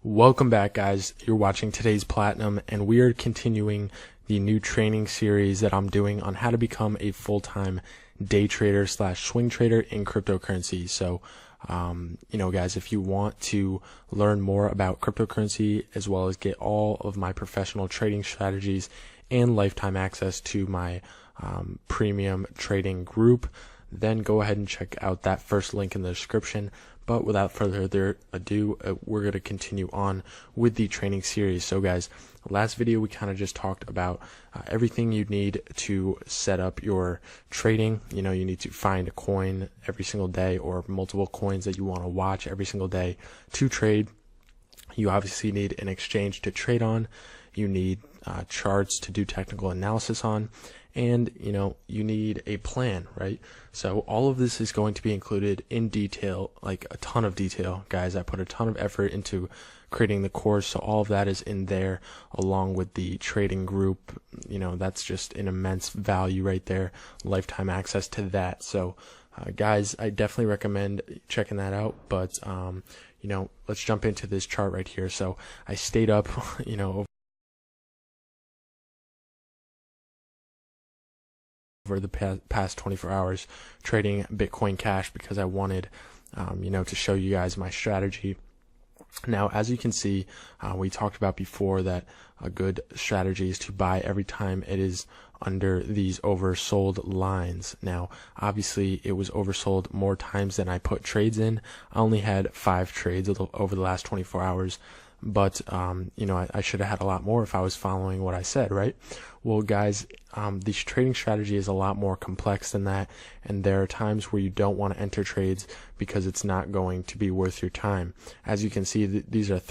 Welcome back, guys. You're watching today's Platinum, and we are continuing the new training series that I'm doing on how to become a full-time day trader slash swing trader in cryptocurrency. So, guys, if you want to learn more about cryptocurrency as well as get all of my professional trading strategies and lifetime access to my premium trading group, then go ahead and check out that first link in the description. But without further ado, we're going to continue on with the training series. So guys, last video we kind of just talked about everything you need to set up your trading. You need to find a coin every single day or multiple coins that you want to watch every single day to trade. You obviously need an exchange to trade on. You need charts to do technical analysis on, and you need a plan, right? So all of this is going to be included in detail, like a ton of detail, guys. I put a ton of effort into creating the course, so all of that is in there along with the trading group. That's just an immense value right there, lifetime access to that. So guys, I definitely recommend checking that out. But let's jump into this chart right here. So I stayed up over the past 24 hours trading Bitcoin Cash because I wanted to show you guys my strategy. Now, as you can see, we talked about before that a good strategy is to buy every time it is under these oversold lines. Now, obviously, it was oversold more times than I put trades in. I only had 5 trades over the last 24 hours. But, I should have had a lot more if I was following what I said, right? Well, guys, this trading strategy is a lot more complex than that. And there are times where you don't want to enter trades because it's not going to be worth your time. As you can see, these are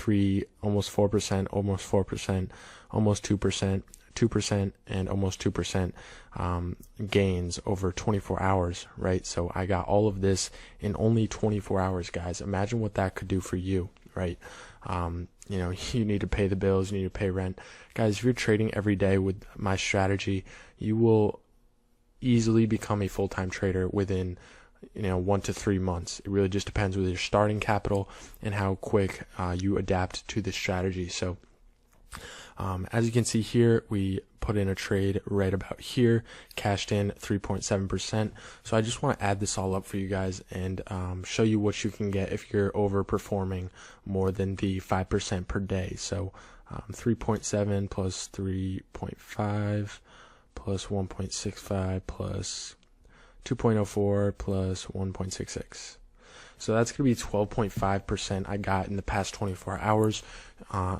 almost 4%, almost 4%, almost 2%, 2%, and almost 2% gains over 24 hours, right? So I got all of this in only 24 hours, guys. Imagine what that could do for you, right? You need to pay the bills, you need to pay rent. Guys, if you're trading every day with my strategy, you will easily become a full-time trader within 1 to 3 months. It really just depends with your starting capital and how quick you adapt to the strategy. So as you can see here, we put in a trade right about here, cashed in 3.7%. So I just want to add this all up for you guys and show you what you can get if you're overperforming more than the 5% per day. So 3.7 plus 3.5 plus 1.65 plus 2.04 plus 1.66. So that's going to be 12.5% I got in the past 24 hours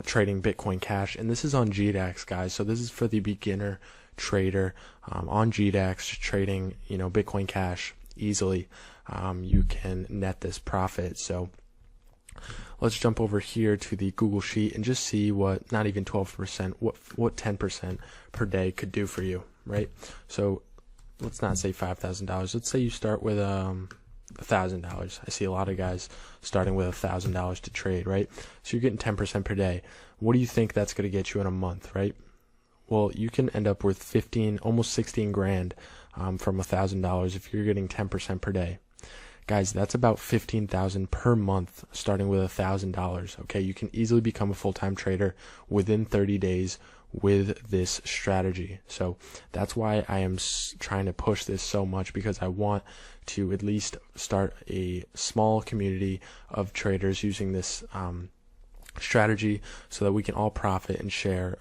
trading Bitcoin Cash. And this is on GDAX, guys. So this is for the beginner trader on GDAX trading, Bitcoin Cash easily. You can net this profit. So let's jump over here to the Google Sheet and just see what, not even 12%, what 10% per day could do for you, right? So let's not say $5,000. Let's say you start with $1,000. I see a lot of guys starting with $1,000 to trade, right? So you're getting 10% per day. What do you think that's going to get you in a month, right? Well, you can end up with almost 16 grand from $1,000 if you're getting 10% per day. Guys, that's about 15,000 per month starting with $1,000. Okay, you can easily become a full-time trader within 30 days with this strategy. So that's why I am trying to push this so much, because I want to at least start a small community of traders using this strategy so that we can all profit and share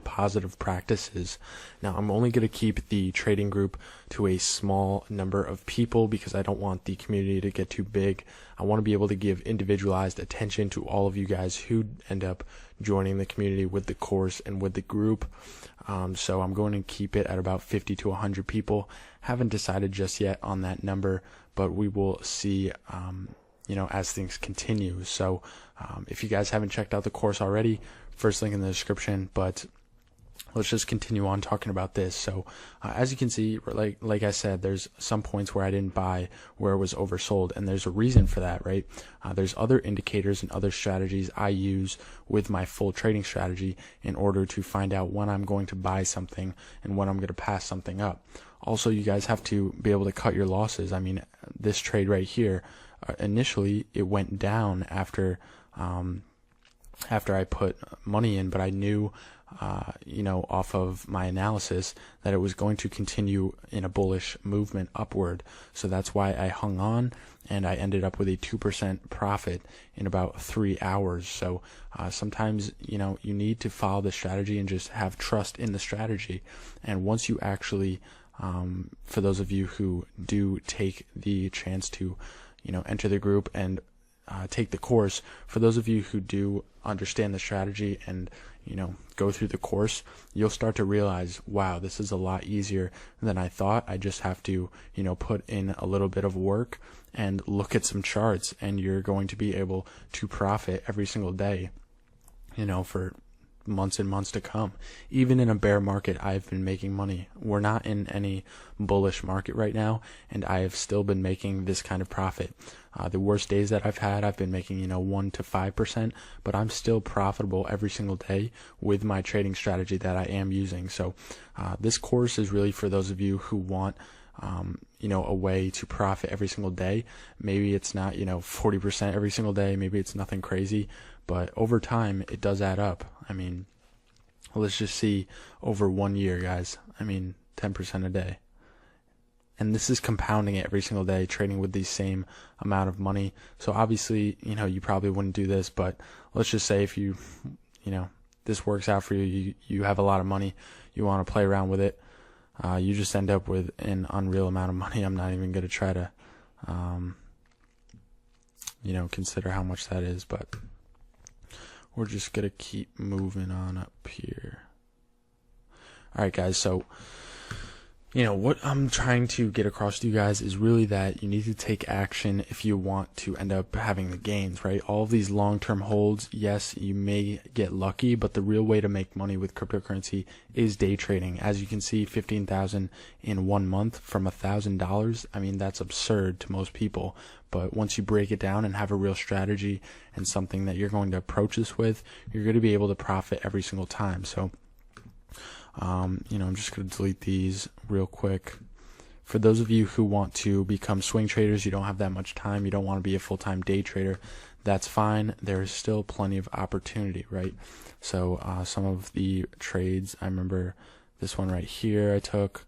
positive practices. Now, I'm only going to keep the trading group to a small number of people because I don't want the community to get too big. I want to be able to give individualized attention to all of you guys who end up joining the community with the course and with the group. So I'm going to keep it at about 50 to 100 people. Haven't decided just yet on that number, but we will see as things continue. So if you guys haven't checked out the course already, first link in the description. But let's just continue on talking about this. So as you can see, like I said, there's some points where I didn't buy where it was oversold, and there's a reason for that, right? There's other indicators and other strategies I use with my full trading strategy in order to find out when I'm going to buy something and when I'm going to pass something up. Also, you guys have to be able to cut your losses. I mean, this trade right here, initially it went down after after I put money in, but I knew, off of my analysis that it was going to continue in a bullish movement upward. So that's why I hung on, and I ended up with a 2% profit in about 3 hours. So sometimes, you need to follow the strategy and just have trust in the strategy. And once you actually, for those of you who do take the chance to, enter the group and take the course, for those of you who do understand the strategy and go through the course, you'll start to realize, wow, this is a lot easier than I thought. I just have to put in a little bit of work and look at some charts, and you're going to be able to profit every single day for months and months to come. Even in a bear market, I've been making money. We're not in any bullish market right now, and I have still been making this kind of profit. The worst days that I've had, I've been making 1 to 5%, but I'm still profitable every single day with my trading strategy that I am using. So this course is really for those of you who want a way to profit every single day. Maybe it's not 40% every single day, maybe it's nothing crazy, but over time it does add up. I mean, let's just see over 1 year, guys. 10% a day. And this is compounding it every single day, trading with the same amount of money. So obviously, you probably wouldn't do this, but let's just say if you this works out for you, you have a lot of money, you want to play around with it, you just end up with an unreal amount of money. I'm not even going to try to, consider how much that is, but we're just going to keep moving on up here. All right, guys. So, what I'm trying to get across to you guys is really that you need to take action if you want to end up having the gains, right? All of these long-term holds, yes, you may get lucky, but the real way to make money with cryptocurrency is day trading. As you can see, 15,000 in 1 month from $1,000. That's absurd to most people. But once you break it down and have a real strategy and something that you're going to approach this with, you're going to be able to profit every single time. So, I'm just going to delete these real quick. For those of you who want to become swing traders, you don't have that much time, you don't want to be a full-time day trader, that's fine. There's still plenty of opportunity, right? So some of the trades, I remember this one right here I took,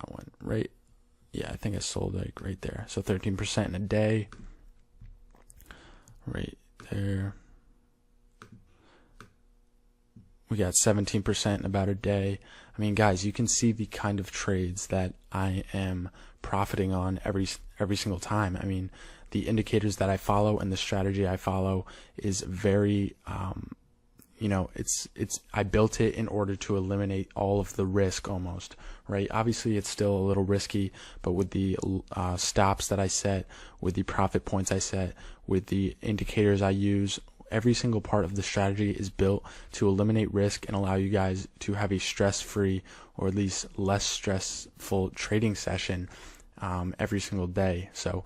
went right, I think I sold like right there. So 13% in a day, right there. We got 17% in about a day. Guys, you can see the kind of trades that I am profiting on every single time. The indicators that I follow and the strategy I follow is very, I built it in order to eliminate all of the risk almost, right? Obviously, it's still a little risky, but with the stops that I set, with the profit points I set, with the indicators I use, every single part of the strategy is built to eliminate risk and allow you guys to have a stress-free, or at least less stressful trading session every single day. So,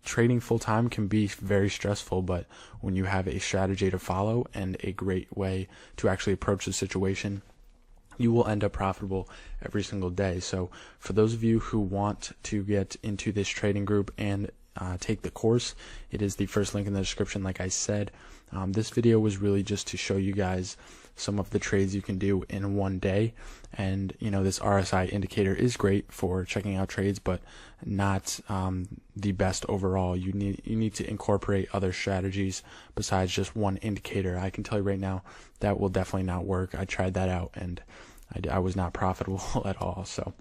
trading full-time can be very stressful, but when you have a strategy to follow and a great way to actually approach the situation, you will end up profitable every single day. So for those of you who want to get into this trading group and take the course, it is the first link in the description. Like I said, this video was really just to show you guys some of the trades you can do in 1 day, and this RSI indicator is great for checking out trades, but not the best overall. You need to incorporate other strategies besides just one indicator. I can tell you right now that will definitely not work. I tried that out and I was not profitable at all. So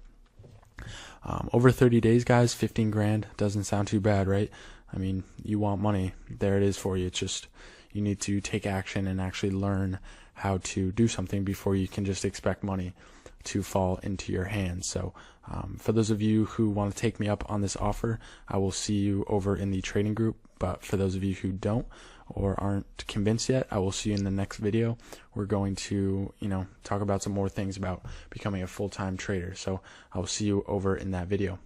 over 30 days, guys, 15 grand doesn't sound too bad, right? You want money, there it is for you. It's just you need to take action and actually learn how to do something before you can just expect money to fall into your hands. So for those of you who want to take me up on this offer, I will see you over in the trading group. But for those of you who don't or aren't convinced yet, I will see you in the next video. We're going to, talk about some more things about becoming a full-time trader. So I will see you over in that video.